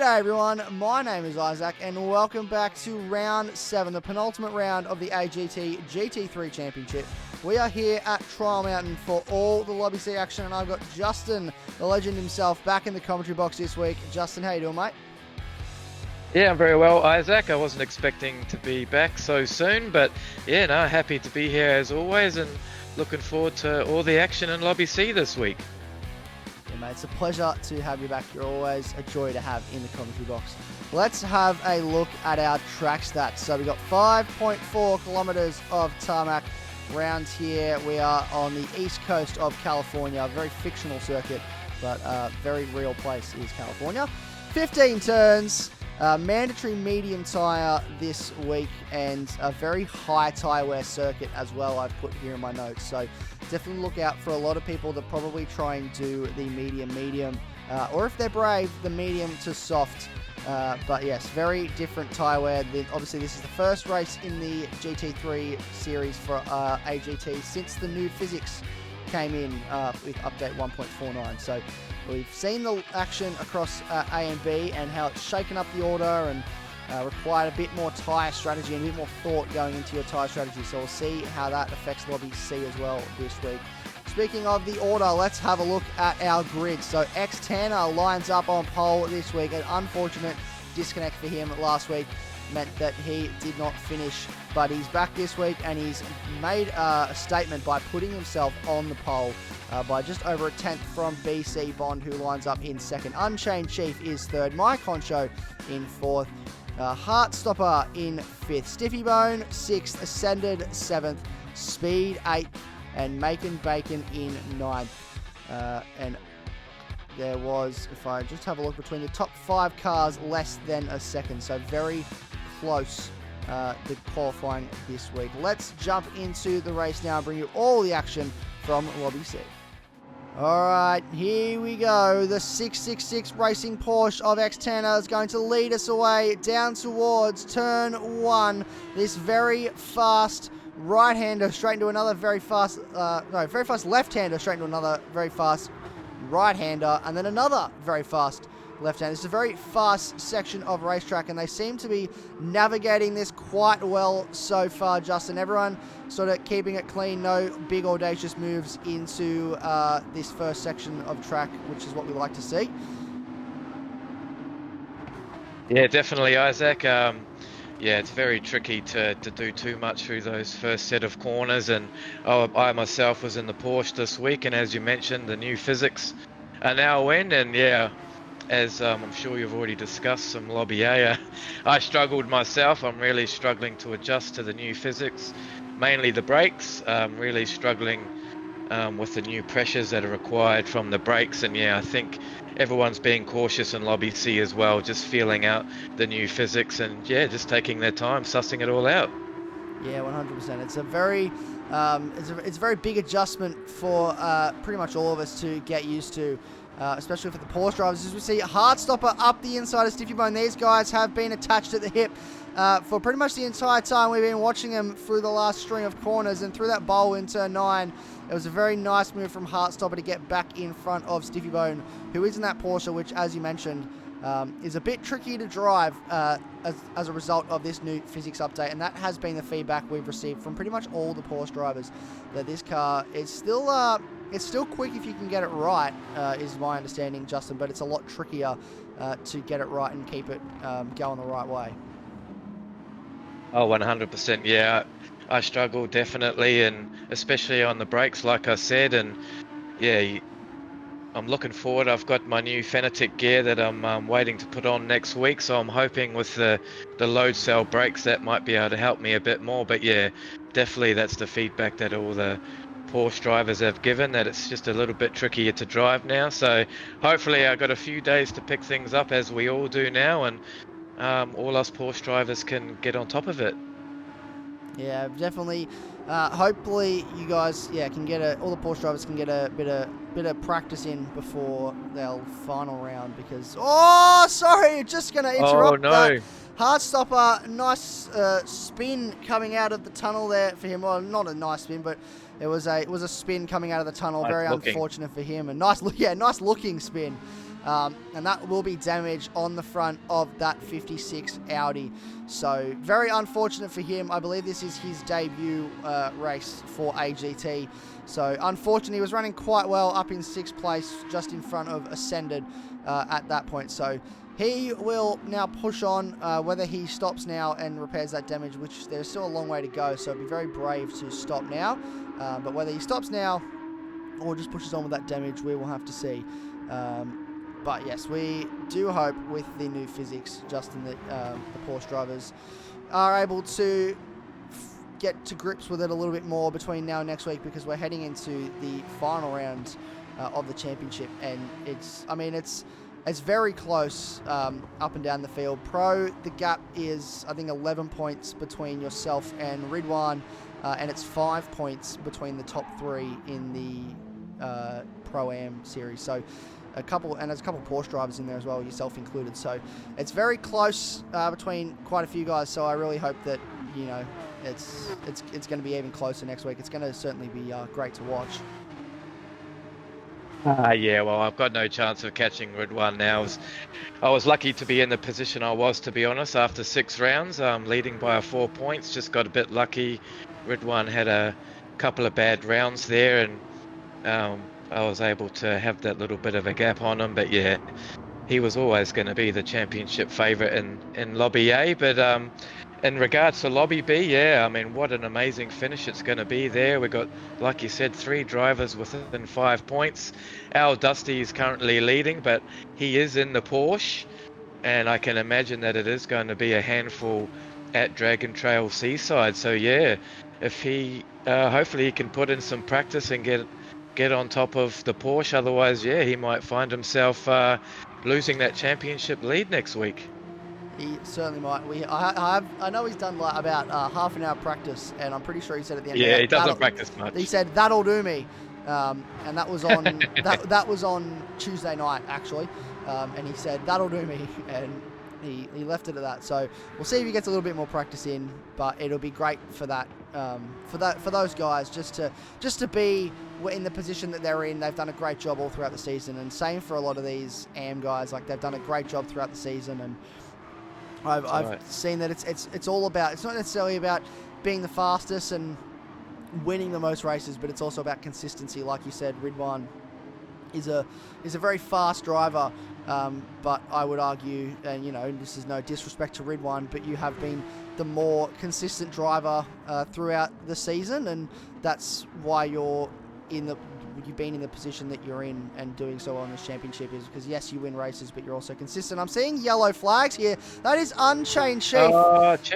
G'day everyone, my name is Isaac and welcome back to round 7, the penultimate round of the AGT GT3 Championship. We are here at Trial Mountain for all the Lobby C action, and I've got Justin, the legend himself, back in the commentary box this week. Justin, how you doing, mate? Yeah, I'm very well, Isaac. I wasn't expecting to be back so soon, but yeah, no, happy to be here as always and looking forward to all the action in Lobby C this week. Yeah, mate, it's a pleasure to have you back. You're always a joy to have in the commentary box. Let's have a look at our track stats. So we've got 5.4 kilometers of tarmac rounds here. We are on the east coast of California, a very fictional circuit, but a very real place is California. 15 turns, mandatory medium tyre this week, and a very high tyre wear circuit as well, I've put here in my notes. So definitely look out for a lot of people that probably try and do the medium, or if they're brave, the medium to soft. But yes, very different tyre wear. Obviously, this is the first race in the GT3 series for AGT since the new physics came in with update 1.49. So we've seen the action across A and B and how it's shaken up the order and required a bit more tyre strategy and a bit more thought going into your tyre strategy. So we'll see how that affects Lobby C as well this week. Speaking of the order, let's have a look at our grid. So X-Tanner lines up on pole this week. An unfortunate disconnect for him last week meant that he did not finish, but he's back this week and he's made a statement by putting himself on the pole by just over a tenth from BC Bond, who lines up in second. Unchained Chief is third. My Concho in fourth. Heartstopper in fifth. Stiffy Bone sixth. Ascended seventh. Speed eighth. And Macon Bacon in ninth. And there was, if I just have a look, between the top 5 cars, less than a second. So very close, the qualifying this week. Let's jump into the race now and bring you all the action from Lobby C. Alright, here we go. The 666 Racing Porsche of X-Tanner is going to lead us away down towards turn 1. This very fast right-hander straight into another very fast, very fast left-hander straight into another very fast right-hander, and then another very fast left-hander. This is a very fast section of racetrack, and they seem to be navigating this quite well so far, Justin. Everyone sort of keeping it clean, no big audacious moves into this first section of track, which is what we like to see. Yeah, definitely, Isaac. Yeah, it's very tricky to do too much through those first set of corners, and I myself was in the Porsche this week, and as you mentioned, the new physics are now in, and yeah, as I'm sure you've already discussed some Lobby A, I struggled myself. I'm really struggling to adjust to the new physics, mainly the brakes, really struggling with the new pressures that are required from the brakes, and yeah, I think everyone's being cautious in Lobby C as well, just feeling out the new physics and yeah, just taking their time, sussing it all out. Yeah, 100%. It's a very, it's a very big adjustment for pretty much all of us to get used to, especially for the Porsche drivers. As we see, Heartstopper up the inside of Stiffy Bone. These guys have been attached at the hip for pretty much the entire time we've been watching them through the last string of corners, and through that bowl in turn 9. It was a very nice move from Heartstopper to get back in front of Stiffy Bone, who is in that Porsche, which, as you mentioned, is a bit tricky to drive as a result of this new physics update. And that has been the feedback we've received from pretty much all the Porsche drivers, that this car is still it's still quick if you can get it right, is my understanding, Justin, but it's a lot trickier to get it right and keep it going the right way. Oh, 100%, yeah. I struggle definitely, and especially on the brakes, like I said, and yeah, I'm looking forward. I've got my new Fanatic gear that I'm waiting to put on next week, so I'm hoping with the load cell brakes that might be able to help me a bit more. But yeah, definitely that's the feedback that all the Porsche drivers have given, that it's just a little bit trickier to drive now. So hopefully I've got a few days to pick things up, as we all do now, and all us Porsche drivers can get on top of it. Yeah, definitely. Hopefully, you guys, can get all the Porsche drivers can get a bit of practice in before their final round. Because sorry, just gonna interrupt. Oh no! That. Heartstopper, nice spin coming out of the tunnel there for him. Well, not a nice spin, but it was a spin coming out of the tunnel. Nice very looking. Unfortunate for him, and nice looking spin. and that will be damage on the front of that 56 Audi. So very unfortunate for him. I believe this is his debut race for AGT. So unfortunately, he was running quite well up in 6th place, just in front of Ascended at that point. So he will now push on, whether he stops now and repairs that damage, which there's still a long way to go, so it'd be very brave to stop now. But whether he stops now or just pushes on with that damage, we will have to see. But yes, we do hope with the new physics, Justin, that the Porsche drivers are able to get to grips with it a little bit more between now and next week, because we're heading into the final round of the championship, and it's very close up and down the field. Pro, the gap is, I think, 11 points between yourself and Ridwan, and it's 5 points between the top 3 in the Pro-Am series. So there's a couple Porsche drivers in there as well, yourself included. So it's very close between quite a few guys. So I really hope that, you know, it's going to be even closer next week. It's going to certainly be great to watch. Yeah, well, I've got no chance of catching Ridwan now. I was lucky to be in the position I was, to be honest, after 6 rounds, leading by 4 points. Just got a bit lucky. Ridwan had a couple of bad rounds there, and I was able to have that little bit of a gap on him. But yeah, he was always going to be the championship favourite in Lobby A. But in regards to Lobby B, yeah, I mean, what an amazing finish it's going to be there. We've got, like you said, 3 drivers within 5 points. Our Dusty is currently leading, but he is in the Porsche, and I can imagine that it is going to be a handful at Dragon Trail Seaside. So yeah, if he, hopefully he can put in some practice and get on top of the Porsche. Otherwise, yeah, he might find himself losing that championship lead next week. He certainly might. I know he's done like about half an hour practice, and I'm pretty sure he said at the end. Yeah, he doesn't practice much. He said that'll do me, and that was on that was on Tuesday night actually, and he said that'll do me, and he left it at that. So we'll see if he gets a little bit more practice in, but it'll be great for that for those guys just to be in the position that they're in. They've done a great job all throughout the season, and same for a lot of these AM guys. Like, they've done a great job throughout the season, and I've seen that it's all about, it's not necessarily about being the fastest and winning the most races, but it's also about consistency. Like you said, Ridwan is a very fast driver, but I would argue, and you know, this is no disrespect to Ridwan, but you have been the more consistent driver throughout the season, and that's why you've been in the position that you're in and doing so on this championship, is because yes, you win races, but you're also consistent. I'm seeing yellow flags here. That is Unchained Chief,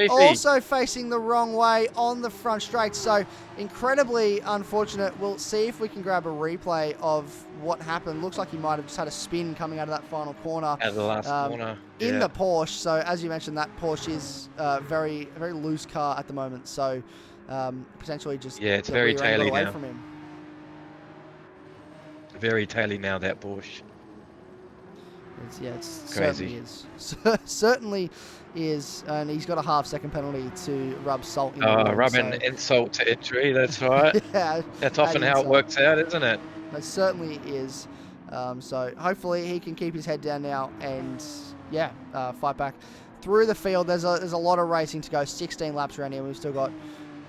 also facing the wrong way on the front straight. So incredibly unfortunate. We'll see if we can grab a replay of what happened. Looks like he might have just had a spin coming out of that final corner. At the last corner. In the Porsche. So as you mentioned, that Porsche is a very loose car at the moment. So potentially just it's very taily away now. From him. Very taily now, that Porsche. It certainly is, and he's got a half-second penalty to rub salt in the wound. Rubbing insult to injury, that's right. Yeah, that's often how it works out, isn't it? It certainly is. So hopefully he can keep his head down now and fight back through the field. There's a lot of racing to go. 16 laps around here. We've still got,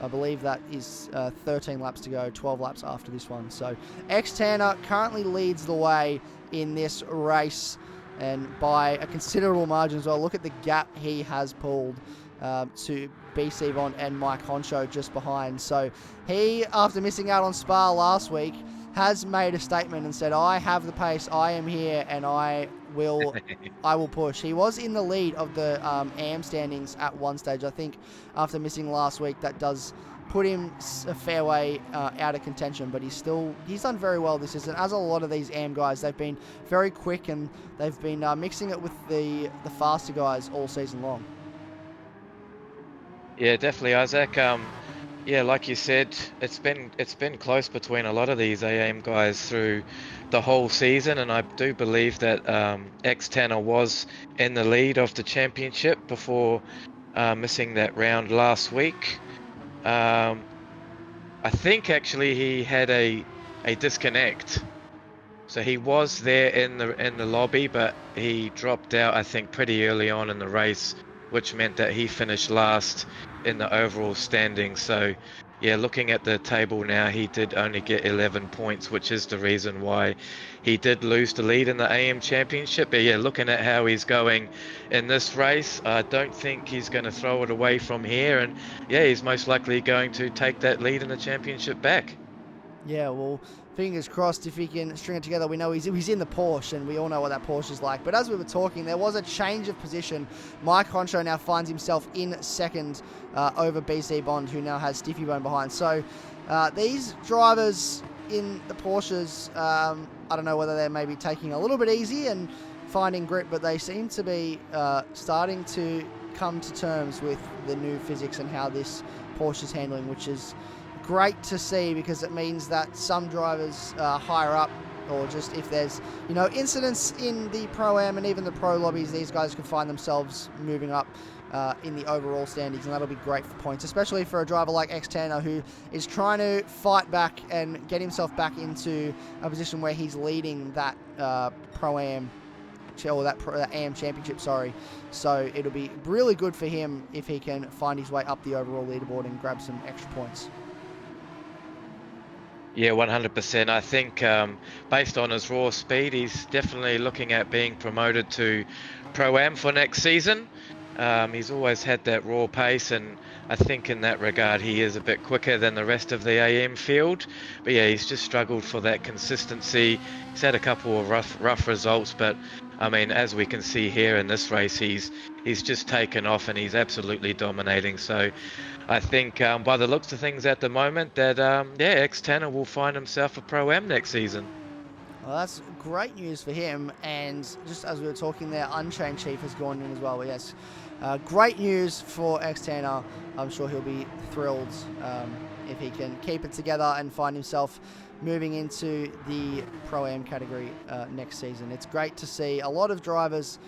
I believe that is 13 laps to go, 12 laps after this one. So X-Tanner currently leads the way in this race, and by a considerable margin as well. Look at the gap he has pulled to BC Von and Mike Honcho just behind. So he, after missing out on Spa last week, has made a statement and said, I have the pace, I am here, and I will push. He was in the lead of the AM standings at one stage. I think after missing last week, that does put him a fair way out of contention, but he's done very well this season. As a lot of these AM guys, they've been very quick, and they've been mixing it with the faster guys all season long. Yeah, definitely, Isaac. Yeah, like you said, it's been close between a lot of these AM guys through the whole season, and I do believe that X-Tanner was in the lead of the championship before missing that round last week. I think actually he had a disconnect So he was there in the lobby, but he dropped out, I think, pretty early on in the race, which meant that he finished last in the overall standing. So, yeah, looking at the table now, he did only get 11 points, which is the reason why he did lose the lead in the AM Championship. But yeah, looking at how he's going in this race, I don't think he's going to throw it away from here. And yeah, he's most likely going to take that lead in the championship back. Yeah, well, fingers crossed if he can string it together. We know he's in the Porsche, and we all know what that Porsche is like. But as we were talking, there was a change of position. Mike Honcho now finds himself in second over BC Bond, who now has Stiffy Bone behind. So these drivers in the Porsches, I don't know whether they're maybe taking a little bit easy and finding grip, but they seem to be starting to come to terms with the new physics and how this Porsche is handling, which is great to see, because it means that some drivers higher up, or just if there's incidents in the Pro-Am and even the Pro lobbies, these guys can find themselves moving up in the overall standings, and that'll be great for points, especially for a driver like X-Tanner, who is trying to fight back and get himself back into a position where he's leading that Pro-Am, or that AM Championship, sorry. So it'll be really good for him if he can find his way up the overall leaderboard and grab some extra points. Yeah, 100%. I think based on his raw speed, he's definitely looking at being promoted to Pro-Am for next season. He's always had that raw pace, and I think in that regard he is a bit quicker than the rest of the AM field. But yeah, he's just struggled for that consistency. He's had a couple of rough results, but I mean, as we can see here in this race, he's just taken off and he's absolutely dominating. So I think by the looks of things at the moment that X-Tanner will find himself a Pro-Am next season. Well, that's great news for him. And just as we were talking there, Unchained Chief has gone in as well. But yes, great news for X-Tanner. I'm sure he'll be thrilled if he can keep it together and find himself moving into the Pro-Am category next season. It's great to see a lot of drivers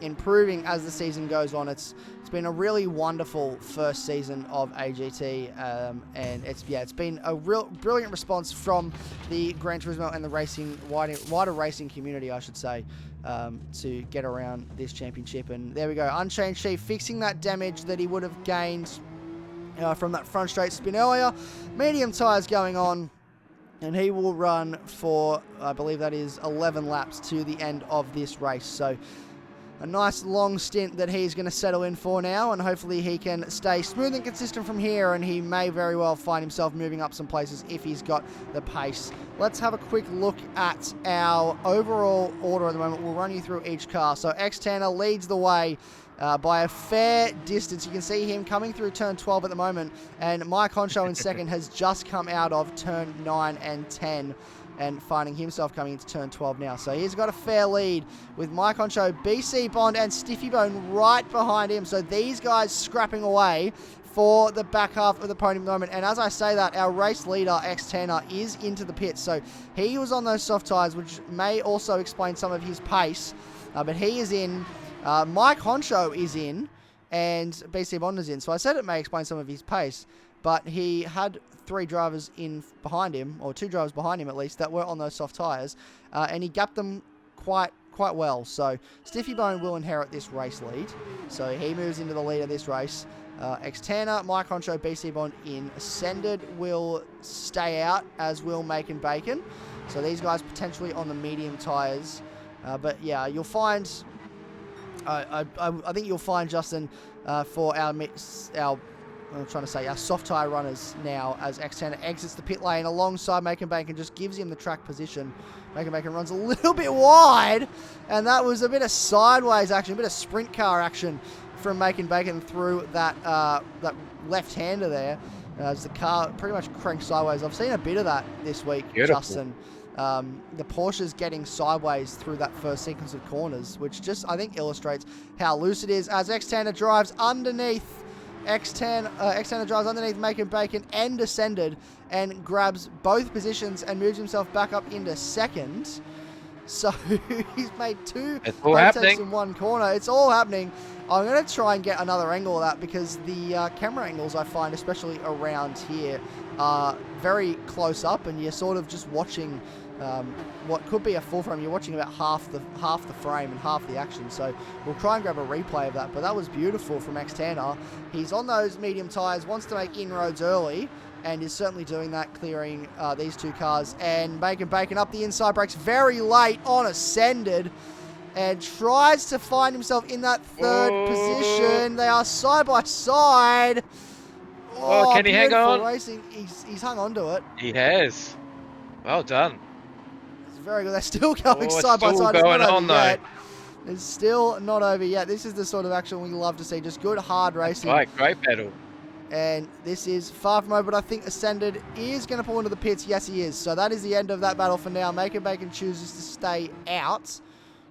improving as the season goes on. It's been a really wonderful first season of AGT, and it's been a real brilliant response from the Gran Turismo and the wider racing community, I should say, to get around this championship. And there we go, Unchained Chief fixing that damage that he would have gained from that front straight spin earlier. Medium tyres going on, and he will run for, I believe that is 11 laps to the end of this race. So a nice long stint that he's going to settle in for now, and hopefully he can stay smooth and consistent from here, and he may very well find himself moving up some places if he's got the pace. Let's have a quick look at our overall order at the moment. We'll run you through each car. So X-Tanner leads the way by a fair distance. You can see him coming through turn 12 at the moment, and Mike Honcho in second has just come out of turn 9 and 10 and finding himself coming into turn 12 now. So he's got a fair lead with Mike Honcho, BC Bond and Stiffy Bone right behind him. So these guys scrapping away for the back half of the podium moment. And as I say that, our race leader, X-Tanner, is into the pits. So he was on those soft tyres, which may also explain some of his pace. But he is in. Mike Honcho is in, and BC Bond is in. So I said it may explain some of his pace, but he had three drivers in behind him, or two drivers behind him at least, that were on those soft tyres, and he gapped them quite well. So Stiffy Bone will inherit this race lead. So he moves into the lead of this race. X-Tanner, Mike Honcho, BC Bond in. Ascended will stay out, as will Macon Bacon. So these guys potentially on the medium tyres. But yeah, you'll find... I think you'll find, Justin, for our soft tyre runners now, as X-Tanner exits the pit lane alongside Macon Bacon, just gives him the track position. Macon Bacon runs a little bit wide, and that was a bit of sideways action, a bit of sprint car action from Macon Bacon through that left-hander there, as the car pretty much cranked sideways. I've seen a bit of that this week, beautiful. Justin. The Porsche's getting sideways through that first sequence of corners, which just, I think, illustrates how loose it is, as X-Tanner drives underneath X-Tanner drives underneath Macon Bacon and Ascended, and grabs both positions and moves himself back up into second. So he's made two rotates in one corner. It's all happening. I'm going to try and get another angle of that, because the camera angles I find, especially around here, are very close up, and you're sort of just watching what could be a full frame. You're watching about half the frame and half the action. So we'll try and grab a replay of that. But that was beautiful from X-Tanner. He's on those medium tyres, wants to make inroads early, and is certainly doing that, clearing these two cars. And Bacon up the inside, brakes very late on Ascended, and tries to find himself in that third position. They are side by side. Oh, can he hang on? Racing. He's hung on to it. He has. Well done. It's very good. They're still going side by still side. Going on though. It's still not over yet. This is the sort of action we love to see. Just good, hard racing. Right, great battle. And this is far from over, but I think Ascended is going to pull into the pits. Yes, he is. So that is the end of that battle for now. Maker Bacon chooses to stay out.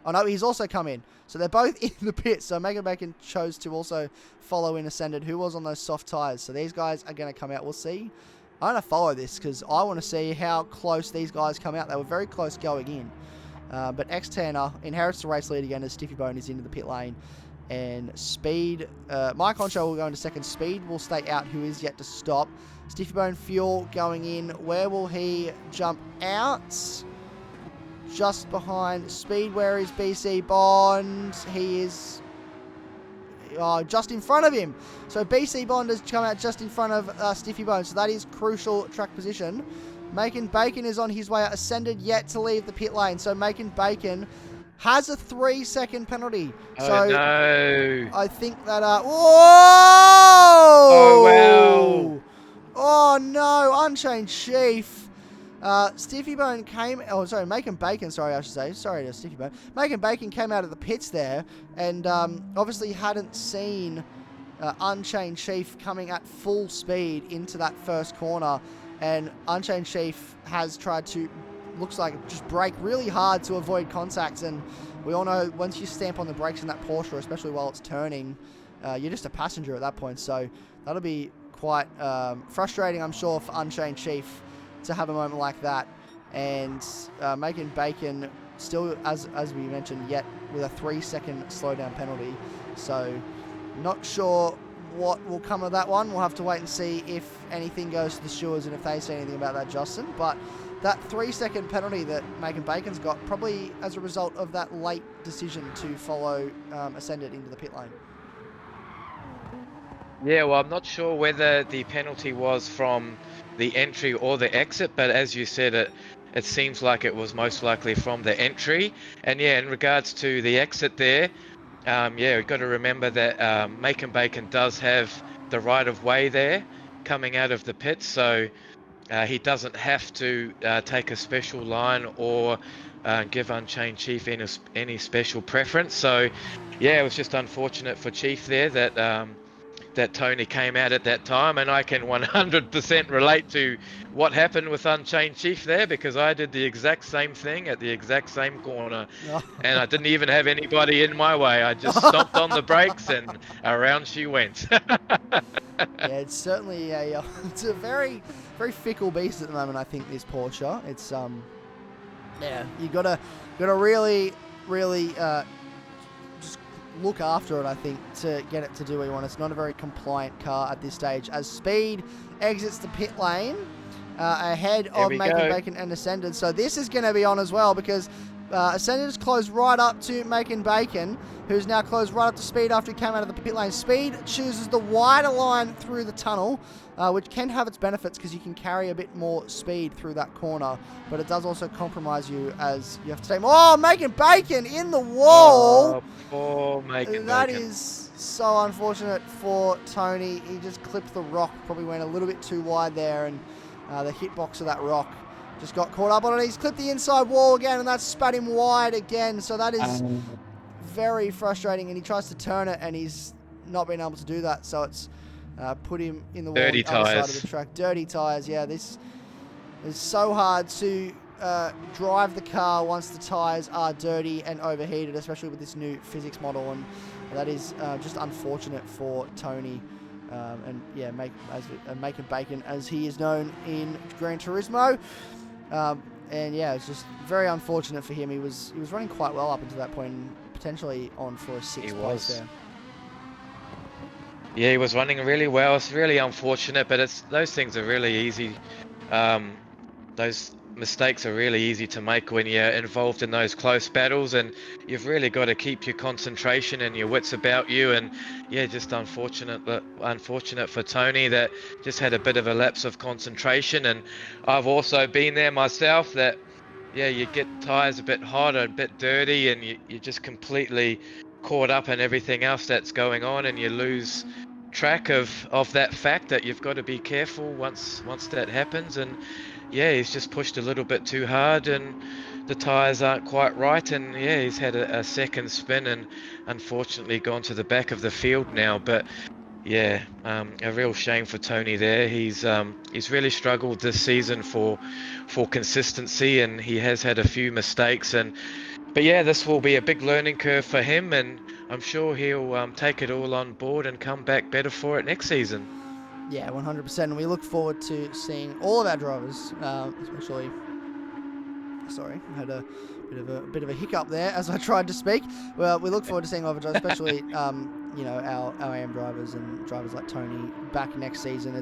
Oh, no, he's also come in. So they're both in the pits. So Maker Bacon chose to also follow in Ascended, who was on those soft tyres. So these guys are going to come out. We'll see. I'm going to follow this because I want to see how close these guys come out. They were very close going in. But X-Tanner inherits the race lead again as Stiffy Bone is into the pit lane. And Speed, Mike Honcho will go into second. Speed will stay out, who is yet to stop. Stiffy Bone Fuel going in. Where will he jump out? Just behind Speed. Where is BC Bond? He is just in front of him. So BC Bond has come out just in front of Stiffy Bone. So that is crucial track position. Macon Bacon is on his way out. Ascended yet to leave the pit lane. So Macon Bacon has a 3-second penalty. So no. I think that... Whoa! Oh, wow. Oh, no. Unchained Chief. Stiffy Bone came... Oh, sorry. Macon Bacon, sorry, I should say. Sorry to Stiffy Bone. Macon Bacon came out of the pits there and obviously hadn't seen Unchained Chief coming at full speed into that first corner. And Unchained Chief has tried to... looks like just brake really hard to avoid contacts, and we all know once you stamp on the brakes in that Porsche, especially while it's turning, you're just a passenger at that point. So that'll be quite frustrating, I'm sure, for Unchained Chief to have a moment like that. And Macon Bacon still, as we mentioned, yet with a 3-second slowdown penalty. So not sure what will come of that one. We'll have to wait and see if anything goes to the stewards and if they say anything about that, Justin. But that 3-second penalty that Macon Bacon's got, probably as a result of that late decision to follow Ascended into the pit lane. Yeah, well, I'm not sure whether the penalty was from the entry or the exit, but as you said, it seems like it was most likely from the entry. And yeah, in regards to the exit there, yeah, we've got to remember that Macon Bacon does have the right of way there coming out of the pit, so he doesn't have to take a special line or give Unchained Chief any special preference. So yeah, it was just unfortunate for Chief there that that Tony came out at that time, and I can 100% relate to what happened with Unchained Chief there, because I did the exact same thing at the exact same corner, and I didn't even have anybody in my way. I just stomped on the brakes and around she went. Yeah, it's certainly it's a very, very fickle beast at the moment, I think, this Porsche. It's yeah, you gotta really just look after it, I think, to get it to do what you want. It's not a very compliant car at this stage. As Speed exits the pit lane ahead of Macon Bacon and Ascended. So this is going to be on as well, because Ascended is closed right up to Macon Bacon, who's now closed right up to Speed after he came out of the pit lane. Speed chooses the wider line through the tunnel, which can have its benefits because you can carry a bit more speed through that corner, but it does also compromise you as you have to take... Oh, Macon Bacon in the wall! Oh, Macon That Bacon. is so unfortunate for Tony. He just clipped the rock, probably went a little bit too wide there, and the hitbox of that rock just got caught up on it. He's clipped the inside wall again, and that spat him wide again. So that is very frustrating, and he tries to turn it, and he's not been able to do that. So it's put him in the wall on the other side of the track. Dirty tyres, yeah. This is so hard to drive the car once the tyres are dirty and overheated, especially with this new physics model, and that is just unfortunate for Tony. And yeah, Macon Bacon, as he is known in Gran Turismo. And yeah, it's just very unfortunate for him. He was running quite well up until that point, and potentially on for a 6th place there. Yeah, he was running really well. It's really unfortunate, but those things are really easy. Those mistakes are really easy to make when you're involved in those close battles, and you've really got to keep your concentration and your wits about you. And yeah, just unfortunate for Tony that just had a bit of a lapse of concentration. And I've also been there myself, that yeah, you get tires a bit hot and a bit dirty, and you're just completely caught up in everything else that's going on, and you lose track of that fact that you've got to be careful once that happens. And yeah, he's just pushed a little bit too hard, and the tires aren't quite right, and yeah, he's had a second spin and unfortunately gone to the back of the field now. But yeah, a real shame for Tony there. He's really struggled this season for consistency, and he has had a few mistakes. But yeah, this will be a big learning curve for him, and I'm sure he'll take it all on board and come back better for it next season. Yeah, 100%. And we look forward to seeing all of our drivers, especially. Sorry, I had a bit of a hiccup there as I tried to speak. Well, we look forward to seeing all of our drivers, especially our AM drivers and drivers like Tony back next season.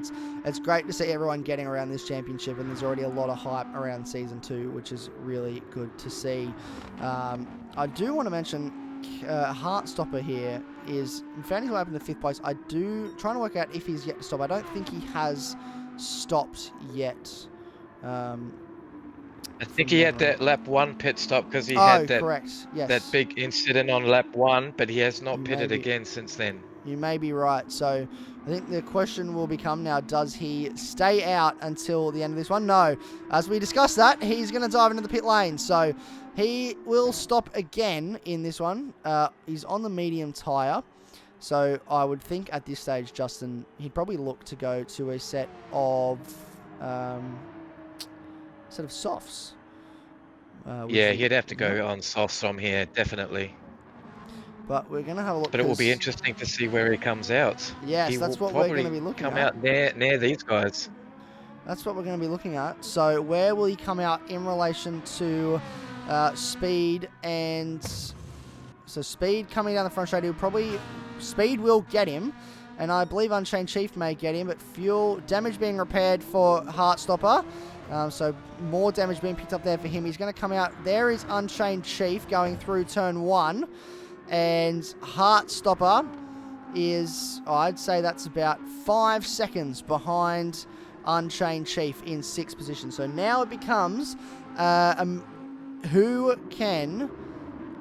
It's great to see everyone getting around this championship, and there's already a lot of hype around season 2, which is really good to see. I do want to mention Heartstopper here found his way up in the 5th place. Trying to work out if he's yet to stop. I don't think he has stopped yet. I think he had that lap 1 pit stop because he had that, correct. Yes. that big incident on lap 1, but he has not pitted again since then. You may be right. So I think the question will become now, does he stay out until the end of this one? No. As we discussed that, he's going to dive into the pit lane. So he will stop again in this one. He's on the medium tyre. So I would think at this stage, Justin, he'd probably look to go to a set of softs. Yeah, he'd have to go on softs from here, definitely. But we're going to have a look. But it will be interesting to see where he comes out. Yes, that's what we're going to be looking at. Come out near these guys. That's what we're going to be looking at. So where will he come out in relation to speed? And so speed coming down the front straight, speed will get him. And I believe Unchained Chief may get him, but fuel damage being repaired for Heartstopper. So more damage being picked up there for him. He's going to come out. There is Unchained Chief going through turn 1. And Heartstopper is, I'd say that's about 5 seconds behind Unchained Chief in 6th position. So now it becomes who can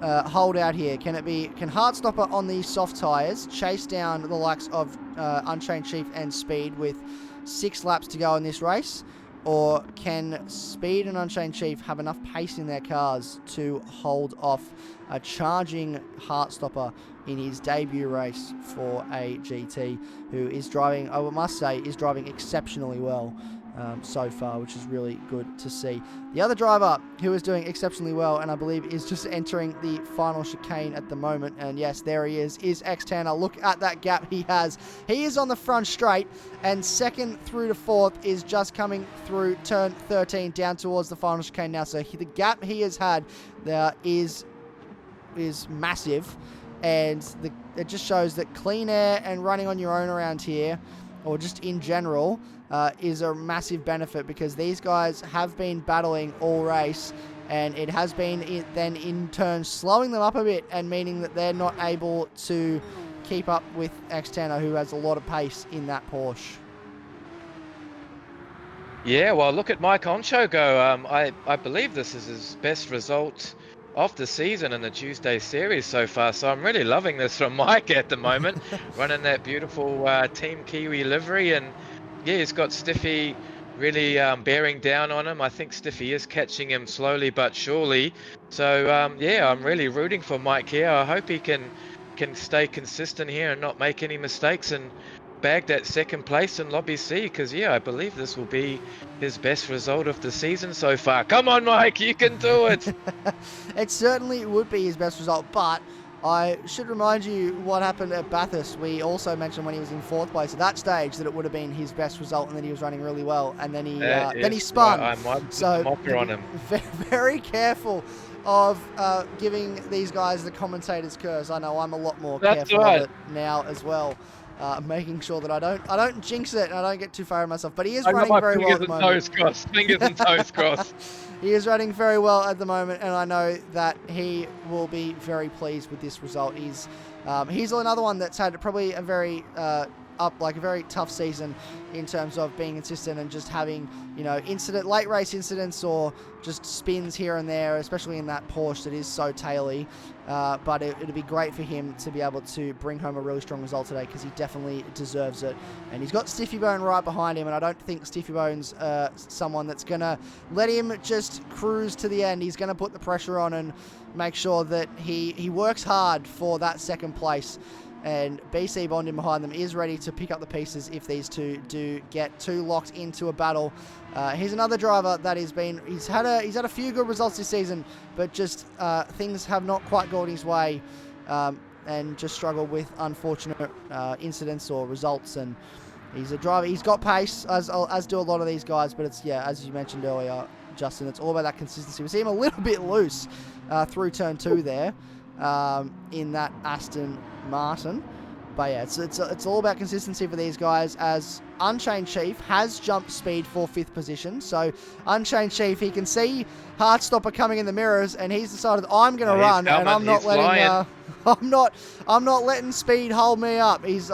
hold out here. Can Heartstopper on these soft tyres chase down the likes of Unchained Chief and Speed with 6 laps to go in this race? Or can Speed and Unchained Chief have enough pace in their cars to hold off a charging Heartstopper in his debut race for AGT, who is driving, I must say, is driving exceptionally well so far, which is really good to see. The other driver who is doing exceptionally well, and I believe is just entering the final chicane at the moment, and yes, there he is X-Tanner. Look at that gap he has. He is on the front straight, and 2nd through to 4th is just coming through turn 13 down towards the final chicane now. So the gap he has had there is massive, and it just shows that clean air and running on your own around here, or just in general, is a massive benefit, because these guys have been battling all race, and it has been then in turn slowing them up a bit, and meaning that they're not able to keep up with X-Tanner, who has a lot of pace in that Porsche. Yeah, well, look at Mike Oncho go. I believe this is his best result of the season in the Tuesday series so far, so I'm really loving this from Mike at the moment, running that beautiful Team Kiwi livery. And yeah, he's got Stiffy really bearing down on him. I think Stiffy is catching him slowly but surely. So yeah, I'm really rooting for Mike here. I hope he can stay consistent here and not make any mistakes and bag that 2nd place in Lobby C, because yeah, I believe this will be his best result of the season so far. Come on, Mike, you can do it. It certainly would be his best result, but I should remind you what happened at Bathurst. We also mentioned when he was in 4th place at that stage that it would have been his best result, and that he was running really well, and then he spun. I might so mocker on him. Very careful of giving these guys the commentator's curse. I know I'm a lot more careful of it now as well. making sure that I don't jinx it and I don't get too far of myself. But he is I got running my very well at the moment. Fingers and toes crossed. Fingers and toes crossed. He is running very well at the moment, and I know that he will be very pleased with this result. He's another one that's had probably a very a very tough season in terms of being consistent and just having, late race incidents or just spins here and there, especially in that Porsche that is so taily. But it'd be great for him to be able to bring home a really strong result today, because he definitely deserves it. And he's got Stiffy Bone right behind him, and I don't think Stiffy Bone's someone that's going to let him just cruise to the end. He's going to put the pressure on and make sure that he works hard for that second place. And BC Bond in behind them is ready to pick up the pieces if these two do get too locked into a battle. He's another driver that he's had a few good results this season, but just things have not quite gone his way, and just struggled with unfortunate incidents or results. And he's a driver. He's got pace, as do a lot of these guys, but it's, as you mentioned earlier, Justin, it's all about that consistency. We see him a little bit loose through turn 2 there in that Aston Martin. But yeah, it's all about consistency for these guys, as Unchained Chief has jumped speed for 5th position. So Unchained Chief, he can see Heartstopper coming in the mirrors, and he's decided, I'm going to run, and I'm not letting I'm not letting speed hold me up. He's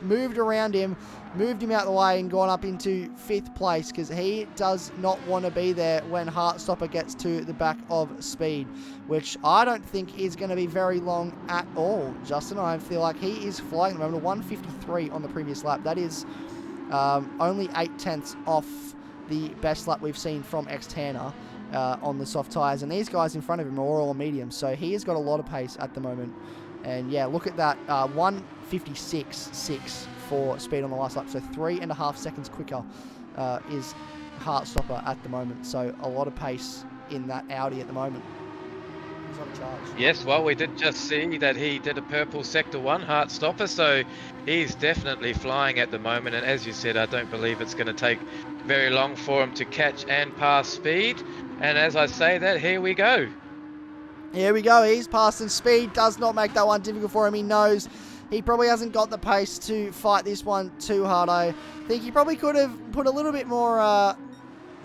moved around him, moved him out of the way, and gone up into 5th place, because he does not want to be there when Heartstopper gets to the back of speed, which I don't think is going to be very long at all. Justin, I feel like he is flying at the moment, 153 on the previous lap. That is only 8/10 off the best lap we've seen from Xterna on the soft tyres, and these guys in front of him are all on medium, so he has got a lot of pace at the moment. And yeah, look at that, 156.6 for speed on the last lap, so 3.5 seconds quicker is Heartstopper at the moment. So a lot of pace in that Audi at the moment. He's on a charge. Yes, well, we did just see that he did a purple Sector 1 Heartstopper, so he's definitely flying at the moment. And as you said, I don't believe it's going to take very long for him to catch and pass speed. And as I say that, here we go. Here we go. He's passing speed. Does not make that one difficult for him. He knows he probably hasn't got the pace to fight this one too hard. I think he probably could have put a little bit more, well,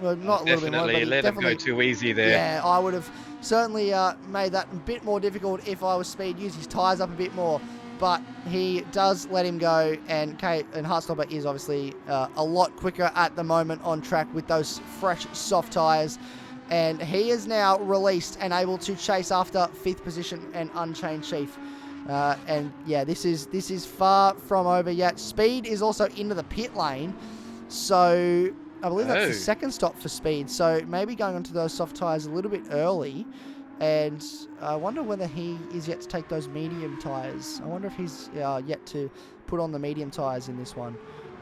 not a little bit more, but let him go too easy there. Yeah, I would have certainly made that a bit more difficult if I was speed. Use his tyres up a bit more, but he does let him go, and Heartstopper is obviously a lot quicker at the moment on track with those fresh soft tyres. And he is now released and able to chase after 5th position and Unchained Chief. And yeah, this is far from over yet. Speed is also into the pit lane, so I believe that's the second stop for Speed. So maybe going onto those soft tyres a little bit early. And I wonder whether he is yet to take those medium tyres. I wonder if he's yet to put on the medium tyres in this one.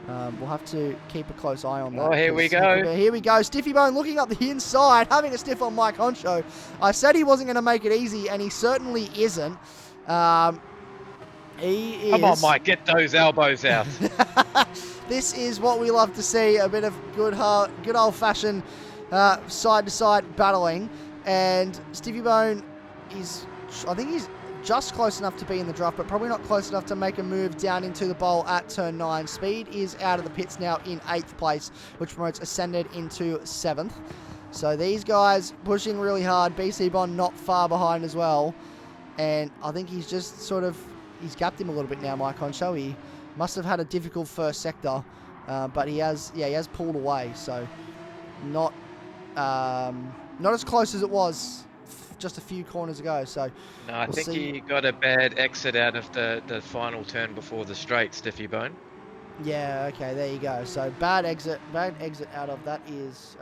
We'll have to keep a close eye on that. Oh, here we go. Here we go. Stiffy Bone looking up the inside, having a stiff on Mike Honcho. I said he wasn't going to make it easy, and he certainly isn't. He is... Come on, Mike, get those elbows out. This is what we love to see, a bit of good old-fashioned side-to-side battling. And Stiffy Bone I think he's just close enough to be in the draft, but probably not close enough to make a move down into the bowl at turn 9. Speed is out of the pits now in 8th place, which promotes Ascended into 7th. So these guys pushing really hard. BC Bond not far behind as well. And I think he's just he's gapped him a little bit now, Mike Honcho. He must have had a difficult first sector, but he has pulled away. So not as close as it was just a few corners ago. So no, I think he got a bad exit out of the final turn before the straight, Stiffy Bone. Yeah, okay, there you go. So bad exit out of that is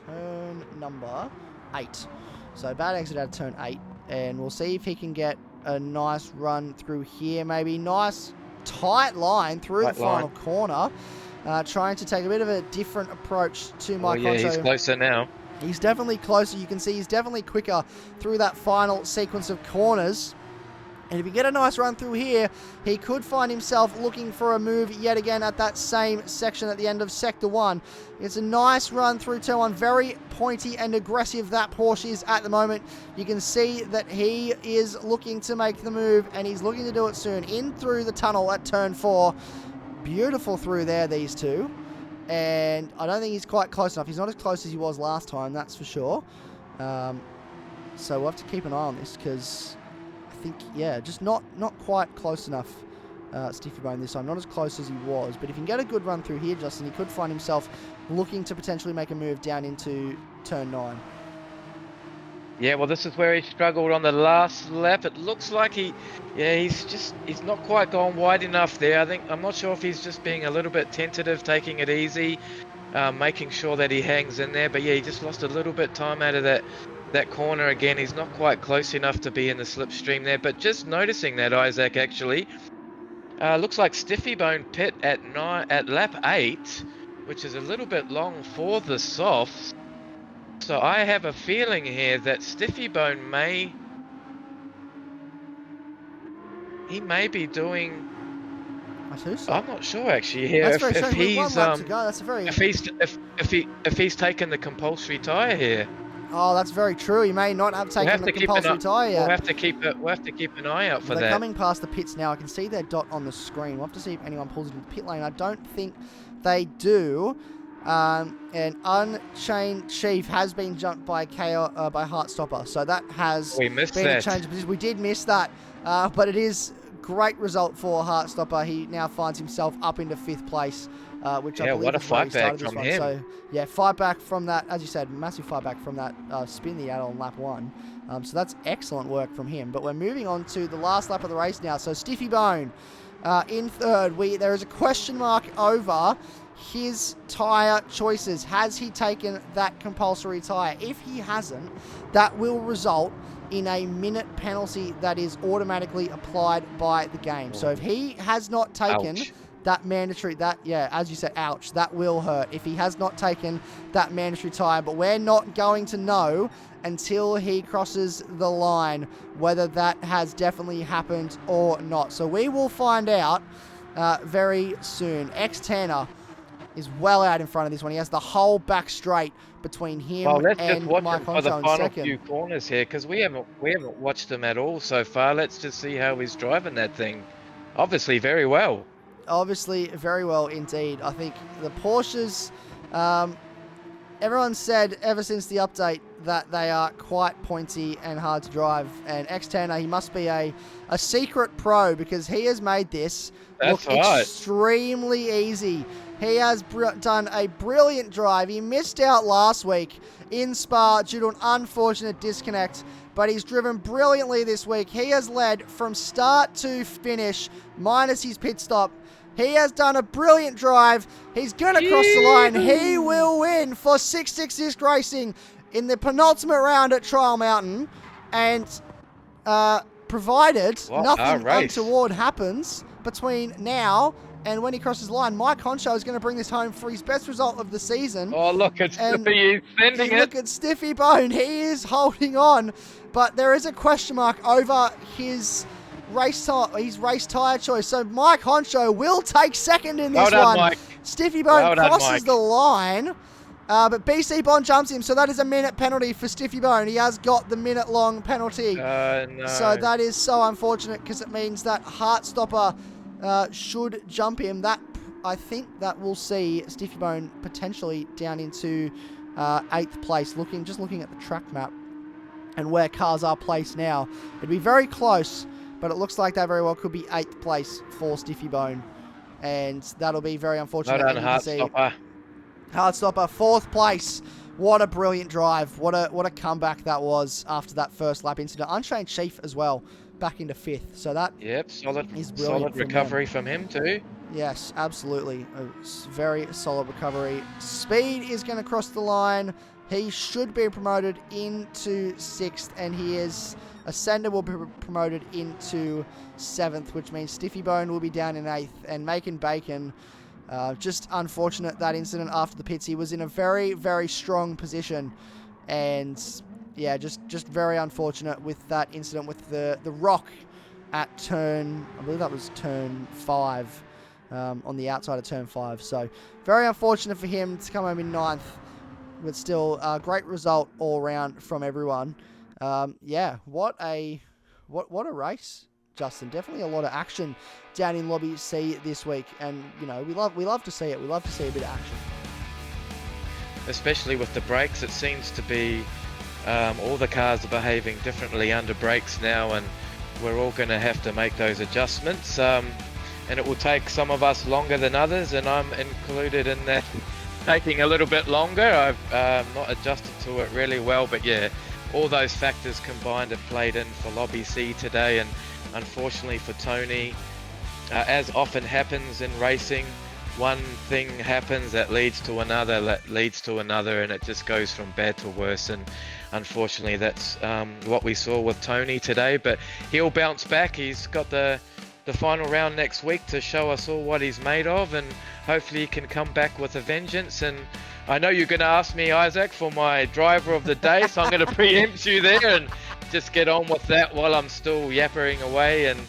turn number 8. So bad exit out of turn 8, and we'll see if he can get a nice run through here. Maybe nice tight line through the final corner. Trying to take a bit of a different approach to Mike Honcho. He's closer now. He's definitely closer. You can see he's definitely quicker through that final sequence of corners. And if you get a nice run through here, he could find himself looking for a move yet again at that same section at the end of Sector 1. It's a nice run through Turn 1. Very pointy and aggressive that Porsche is at the moment. You can see that he is looking to make the move, and he's looking to do it soon. In through the tunnel at Turn 4. Beautiful through there, these two. And I don't think he's quite close enough. He's not as close as he was last time, that's for sure. So we'll have to keep an eye on this because I think, yeah, just not quite close enough, Stiffy Bone this time. Not as close as he was. But if he can get a good run through here, Justin, he could find himself looking to potentially make a move down into Turn 9. Yeah, well, this is where he struggled on the last lap. It looks like he's not quite gone wide enough there. I'm not sure if he's just being a little bit tentative, taking it easy, making sure that he hangs in there. But yeah, he just lost a little bit time out of that corner again. He's not quite close enough to be in the slipstream there. But just noticing that, Isaac, actually, looks like Stiffy Bone pit at lap 8, which is a little bit long for the softs. So I have a feeling here that Stiffy Bone may be doing. I do so. I'm not sure actually here. That's very strange. We've one lap to go. That's a very. If he's taken the compulsory tyre here. Oh, that's very true. He may not have taken the compulsory tyre yet. We'll have to keep an eye out for that. They're coming past the pits now. I can see their dot on the screen. We'll have to see if anyone pulls into the pit lane. I don't think they do. And Unchained Chief has been jumped by Heartstopper, so that has been a change of position. We did miss that, but it is great result for Heartstopper. He now finds himself up into 5th place, which I believe what a is where he fight back started this from one. him. So yeah, fight back from that, as you said, massive fight back from that spin he had on lap 1. So that's excellent work from him. But we're moving on to the last lap of the race now. So Stiffy Bone in 3rd. There is a question mark over his tyre choices. Has he taken that compulsory tyre? If he hasn't, that will result in a minute penalty that is automatically applied by the game. So if he has not taken that mandatory, as you said, ouch, that will hurt if he has not taken that mandatory tyre. But we're not going to know until he crosses the line whether that has definitely happened or not. So we will find out very soon. X-Tanner is well out in front of this one. He has the whole back straight between him and Mike for the Honcho in final second. few corners here, because we haven't watched him at all so far. Let's just see how he's driving that thing. Obviously very well. Obviously very well indeed. I think the Porsches, everyone said ever since the update that they are quite pointy and hard to drive. And X-Tanner, he must be a secret pro because he has made this look extremely easy. He has done a brilliant drive. He missed out last week in Spa due to an unfortunate disconnect, but he's driven brilliantly this week. He has led from start to finish, minus his pit stop. He has done a brilliant drive. He's going to cross the line. He will win for 6-6 Disc Racing in the penultimate round at Trial Mountain. And provided nothing untoward happens between now and when he crosses the line, Mike Honcho is going to bring this home for his best result of the season. Oh, look at Stiffy. He's sending it. Look at Stiffy Bone. He is holding on. But there is a question mark over his race tyre choice. So Mike Honcho will take second in this one. Mike. Stiffy Bone crosses the line. But BC Bond jumps him. So that is a minute penalty for Stiffy Bone. He has got the minute-long penalty. No. So that is so unfortunate because it means that Heartstopper should jump him. I think that will see Stiffy Bone potentially down into 8th place. Just looking at the track map and where cars are placed now, it'd be very close, but it looks like that very well could be 8th place for Stiffy Bone, and that'll be very unfortunate. Well done, Heartstopper. Heartstopper, 4th place. What a brilliant drive! What a comeback that was after that first lap incident. Unchained Chief as well, back into 5th. So that solid recovery from him too. Yes, absolutely. A very solid recovery. Speed is going to cross the line. He should be promoted into 6th, and he is. Ascender will be promoted into 7th, which means Stiffy Bone will be down in 8th, and Macon Bacon. Just unfortunate that incident after the pits. He was in a very, very strong position, and yeah, just very unfortunate with that incident with the rock at turn, I believe that was turn 5, on the outside of turn 5. So very unfortunate for him to come home in 9th, but still a great result all around from everyone. Yeah, what a race, Justin. Definitely a lot of action down in Lobby C this week, and you know we love to see it. We love to see a bit of action, especially with the brakes. It seems to be all the cars are behaving differently under brakes now, and we're all going to have to make those adjustments. And it will take some of us longer than others, and I'm included in that, taking a little bit longer. I've not adjusted to it really well, but yeah, all those factors combined have played in for Lobby C today, and unfortunately for Tony, as often happens in racing, one thing happens that leads to another, and it just goes from bad to worse. And unfortunately, that's what we saw with Tony today. But he'll bounce back. He's got the final round next week to show us all what he's made of, and hopefully he can come back with a vengeance. And I know you're going to ask me, Isaac, for my driver of the day, so I'm going to preempt you there and just get on with that while I'm still yappering away. And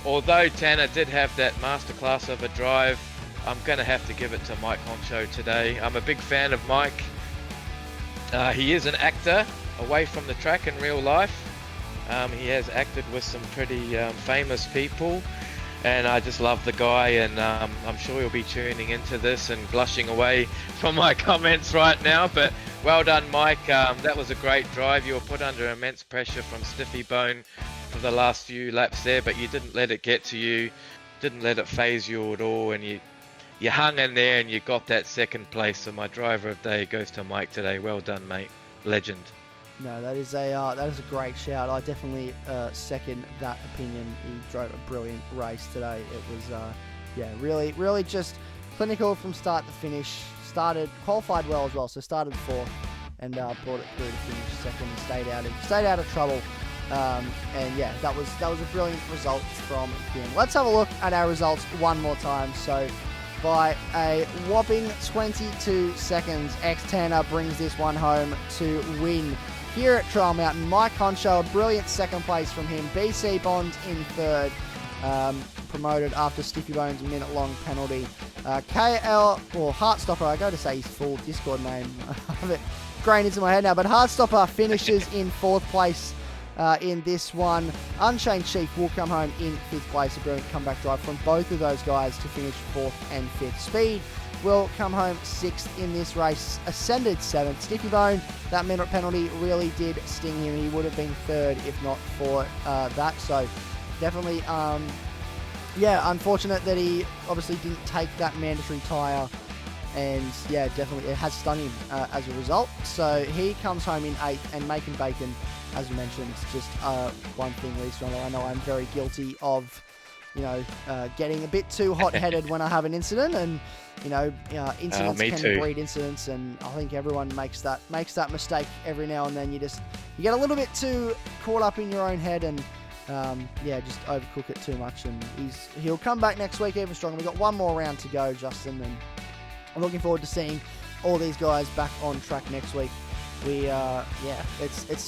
although Tanner did have that masterclass of a drive, I'm going to have to give it to Mike Honcho today. I'm a big fan of Mike. He is an actor away from the track in real life. He has acted with some pretty famous people, and I just love the guy, and I'm sure he'll be tuning into this and blushing away from my comments right now. But well done, Mike. That was a great drive. You were put under immense pressure from Stiffy Bone for the last few laps there, but you didn't let it get to you, didn't let it phase you at all, and you hung in there and you got that second place. So my driver of the day goes to Mike today. Well done, mate. Legend. No, that is a great shout. I definitely second that opinion. He drove a brilliant race today. It was, yeah, really just clinical from start to finish. Qualified well as well, so started 4th and brought it through to finish 2nd. Stayed out of trouble. And yeah, that was a brilliant result from him. Let's have a look at our results one more time. So by a whopping 22 seconds, X-Tanner brings this one home to win here at Trial Mountain. Mike Honcho, a brilliant 2nd place from him. BC Bond in 3rd, promoted after Stiffy Bones' minute-long penalty. KL, or Heartstopper, I go to say his full Discord name. I have it grained into my head now, but Heartstopper finishes in 4th place in this one. Unchained Chief will come home in 5th place. A brilliant comeback drive from both of those guys to finish 4th and 5th. Speed will come home 6th in this race, ascended 7th. Stiffy Bone, that minute penalty really did sting him. He would have been 3rd if not for that. So definitely, yeah, unfortunate that he obviously didn't take that mandatory tyre. And yeah, definitely it has stung him as a result. So he comes home in 8th, and Macon Bacon, as you mentioned, just one thing leads to another. I know I'm very guilty of, getting a bit too hot-headed when I have an incident, and incidents can breed incidents, and I think everyone makes that mistake every now and then. You get a little bit too caught up in your own head, and just overcook it too much. And he'll come back next week even stronger. We've got one more round to go, Justin, and I'm looking forward to seeing all these guys back on track next week. It's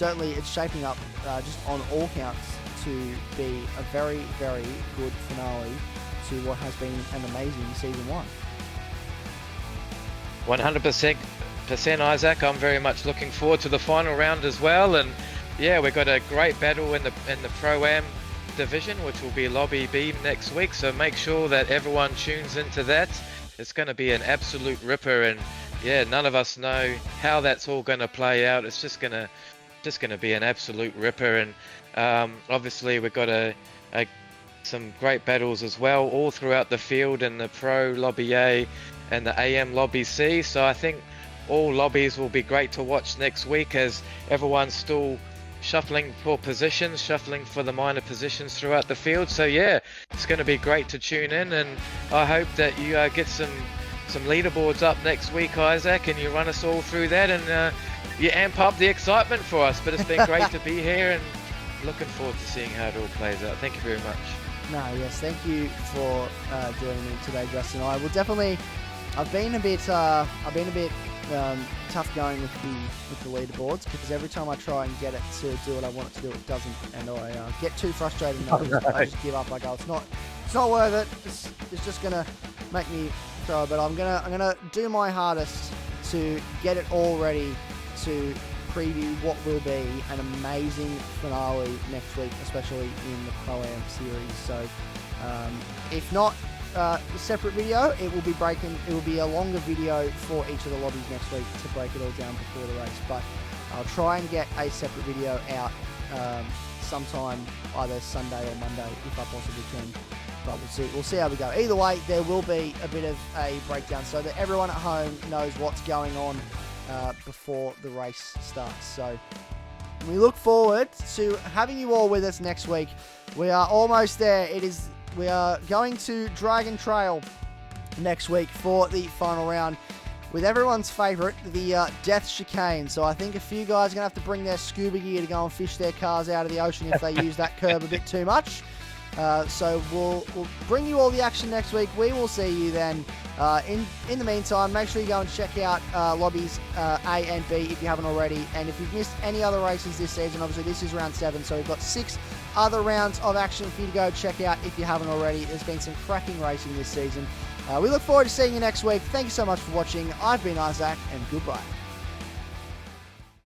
shaping up just on all counts to be a very, very good finale to what has been an amazing season 1. 100% Isaac. I'm very much looking forward to the final round as well, and yeah, we've got a great battle in the Pro-Am division, which will be Lobby B next week, so make sure that everyone tunes into that. It's going to be an absolute ripper, and yeah, none of us know how that's all going to play out. It's just going to be an absolute ripper. And obviously we've got some great battles as well all throughout the field in the Pro Lobby A and the AM Lobby C. So I think all lobbies will be great to watch next week, as everyone's still shuffling for positions, shuffling for the minor positions throughout the field. So yeah, it's going to be great to tune in, and I hope that you get some leaderboards up next week, Isaac, and you run us all through that, and you amp up the excitement for us. But it's been great to be here, and looking forward to seeing how it all plays out. Thank you very much. No, yes, thank you for joining me today, Justin. I will definitely. I've been a bit tough going with the leaderboards, because every time I try and get it to do what I want it to do, it doesn't, and I get too frustrated and I just give up. I go, it's not worth it. It's just gonna make me throw. But I'm gonna do my hardest to get it all ready to preview what will be an amazing finale next week, especially in the Pro-Am series. So if not a separate video, it will be a longer video for each of the lobbies next week to break it all down before the race. But I'll try and get a separate video out sometime either Sunday or Monday if I possibly can. But we'll see how we go. Either way, there will be a bit of a breakdown so that everyone at home knows what's going on before the race starts. So we look forward to having you all with us next week. We are almost there. We are going to Dragon Trail next week for the final round with everyone's favourite, the Death Chicane. So I think a few guys are going to have to bring their scuba gear to go and fish their cars out of the ocean if they use that curb a bit too much. So we'll bring you all the action next week. We will see you then. In the meantime, make sure you go and check out lobbies A and B if you haven't already. And if you've missed any other races this season, obviously this is round 7, so we've got 6 other rounds of action for you to go check out if you haven't already. There's been some cracking racing this season. We look forward to seeing you next week. Thank you so much for watching. I've been Isaac, and goodbye.